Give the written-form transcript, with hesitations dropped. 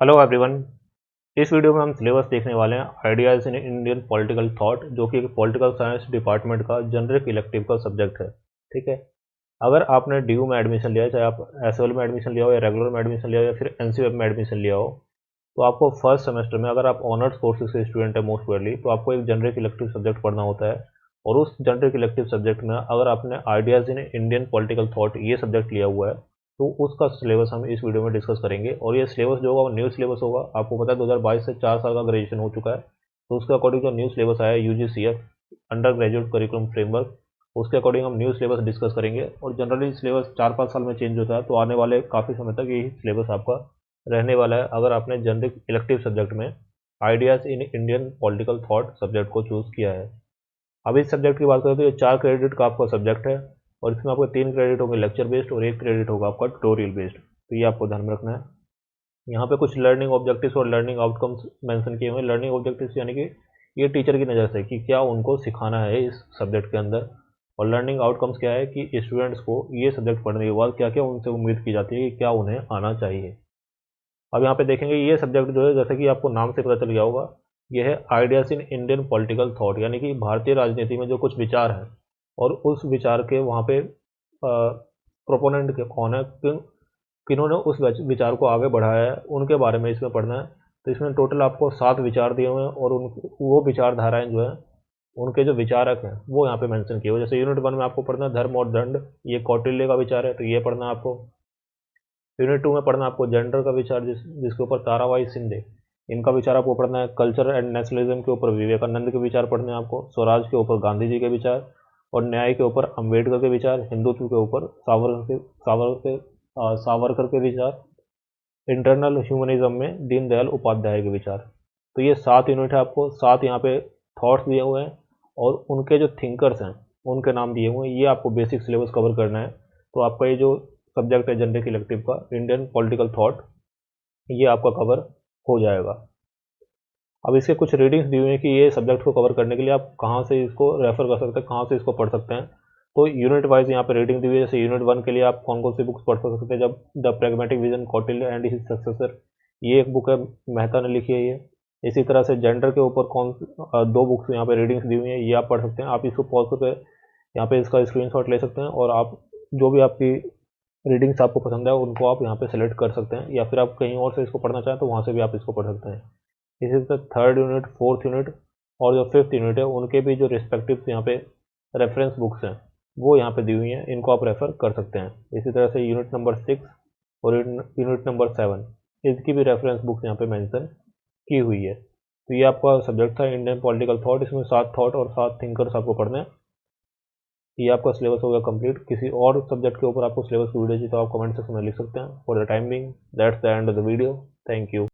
Hello everyone. इस video में हम सिलेबस देखने वाले हैं ideas in Indian political thought, जो कि एक पॉलिटिकल साइंस डिपार्टमेंट का जनरिक इलेक्टिव का सब्जेक्ट है। ठीक है। अगर आपने ड्यू में एडमिशन लिया है, चाहे आप एसएल में एडमिशन लिया हो या रेगुलर में एडमिशन लिया हो या फिर एनसीएफ में एडमिशन लिया हो, तो आपको फर्स्ट सेमेस्टर में, अगर आप ऑनर्स कोर्सेज के स्टूडेंट है मोस्ट प्रोबेबली, तो आपको एक जनरिक इलेक्टिव सब्जेक्ट पढ़ना होता है। और उस जनरिक इलेक्टिव सब्जेक्ट में अगर आपने ideas in Indian political thought ये सब्जेक्ट लिया हुआ है, तो उसका सिलेबस हम इस वीडियो में डिस्कस करेंगे। और ये सिलेबस जो होगा वो न्यू सिलेबस होगा। आपको पता है 2022 से 4 साल का ग्रेजुएशन हो चुका है, तो उसके अकॉर्डिंग जो न्यू सिलेबस आया है यूजीसीएफ अंडर ग्रेजुएट करिकुलम फ्रेमवर्क, उसके अकॉर्डिंग हम न्यू सिलेबस डिस्कस करेंगे। और जनरली सिलेबस 4-5 साल में चेंज होता है, तो आने वाले काफ़ी समय तक यही सिलेबस आपका रहने वाला है, अगर आपने जनरिक इलेक्टिव सब्जेक्ट में ideas in Indian political thought subject को चूज़ किया है। अब इस सब्जेक्ट की बात करें तो ये 4 क्रेडिट का आपका सब्जेक्ट है, और इसमें आपको 3 क्रेडिट होंगे लेक्चर बेस्ड और 1 क्रेडिट होगा आपका ट्यूटोरियल बेस्ड। तो ये आपको ध्यान में रखना है। यहाँ पे कुछ लर्निंग ऑब्जेक्टिव्स और लर्निंग आउटकम्स मेंशन किए हुए हैं। लर्निंग ऑब्जेक्टिव्स यानी कि ये टीचर की नज़र से कि क्या उनको सिखाना है इस सब्जेक्ट के अंदर, और लर्निंग आउटकम्स क्या है कि स्टूडेंट्स को ये सब्जेक्ट पढ़ने के बाद क्या क्या उनसे उम्मीद की जाती है कि क्या उन्हें आना चाहिए। अब यहाँ पे देखेंगे ये सब्जेक्ट जो है, जैसे कि आपको नाम से पता चल गया होगा, ये है ideas in Indian political thought, यानी कि भारतीय राजनीति में जो कुछ विचार हैं और उस विचार के वहाँ पे प्रोपोनेंट के कौन है, किन्होंने उस विचार को आगे बढ़ाया है, उनके बारे में इसमें पढ़ना है। तो इसमें टोटल आपको 7 विचार दिए हुए हैं, और उन वो विचारधाराएं जो हैं, उनके जो विचारक हैं वो यहाँ पे मेंशन किए हुए। जैसे यूनिट 1 में आपको पढ़ना है धर्म और दंड, ये कौटिल्य का विचार है, तो ये पढ़ना है आपको। यूनिट 2 में पढ़ना आपको जेंडर का विचार, जिसके ऊपर ताराबाई शिंदे, इनका विचार आपको पढ़ना है। कल्चर एंड नेशनलिज्म के ऊपर विवेकानंद के विचार पढ़ने हैं आपको। स्वराज के ऊपर गांधी जी के विचार, और न्याय के ऊपर अंबेडकर के विचार। हिंदुत्व के ऊपर सावरकर के विचार। इंटरनल ह्यूमनिज्म में दीनदयाल उपाध्याय के विचार। तो ये 7 यूनिट है, आपको 7 यहाँ पे थॉट्स दिए हुए हैं, और उनके जो थिंकर्स हैं उनके नाम दिए हुए हैं। ये आपको बेसिक सिलेबस कवर करना है। तो आपका ये जो सब्जेक्ट है जनरिक इलेक्टिव का इंडियन पॉलिटिकल थॉट, ये आपका कवर हो जाएगा। अब इसके कुछ रीडिंग्स दी हुई हैं कि ये सब्जेक्ट को कवर करने के लिए आप कहाँ से इसको रेफर कर सकते हैं, कहाँ से इसको पढ़ सकते हैं। तो यूनिट वाइज यहाँ पे रीडिंग दी हुई है। जैसे यूनिट 1 के लिए आप कौन कौन सी बुक्स पढ़ सकते हैं, जब the pragmatic vision Kautilya and his successor, ये एक बुक है, मेहता ने लिखी है ये। इसी तरह से जेंडर के ऊपर 2 बुक्स यहाँ पे रीडिंग्स दी हुई हैं, ये आप पढ़ सकते हैं। आप इसको पॉज करके यहाँ पे इसका स्क्रीनशॉट ले सकते हैं, और आप जो भी आपकी रीडिंग्स आपको पसंद है उनको आप यहाँ पे सेलेक्ट कर सकते हैं, या फिर आप कहीं और से इसको पढ़ना चाहें तो वहाँ से भी आप इसको पढ़ सकते हैं। इसी तरह थर्ड यूनिट, फोर्थ यूनिट और जो फिफ्थ यूनिट है, उनके भी जो रिस्पेक्टिव यहाँ पे रेफरेंस बुक्स हैं वो यहाँ पे दी हुई हैं, इनको आप रेफ़र कर सकते हैं। इसी तरह से यूनिट नंबर 6 और यूनिट नंबर 7, इसकी भी रेफरेंस बुक्स यहाँ पे मेंशन की हुई है। तो ये आपका सब्जेक्ट था इंडियन पॉलिटिकल थॉट। इसमें 7 थॉट और 7 थिंकर्स आपको पढ़ने हैं। ये आपका सिलेबस हो गया कंप्लीट। किसी और सब्जेक्ट के ऊपर आपको सिलेबस की वीडियो चाहिए तो आप कमेंट सेक्शन में लिख सकते हैं। For the time being that's the end of the video. Thank you.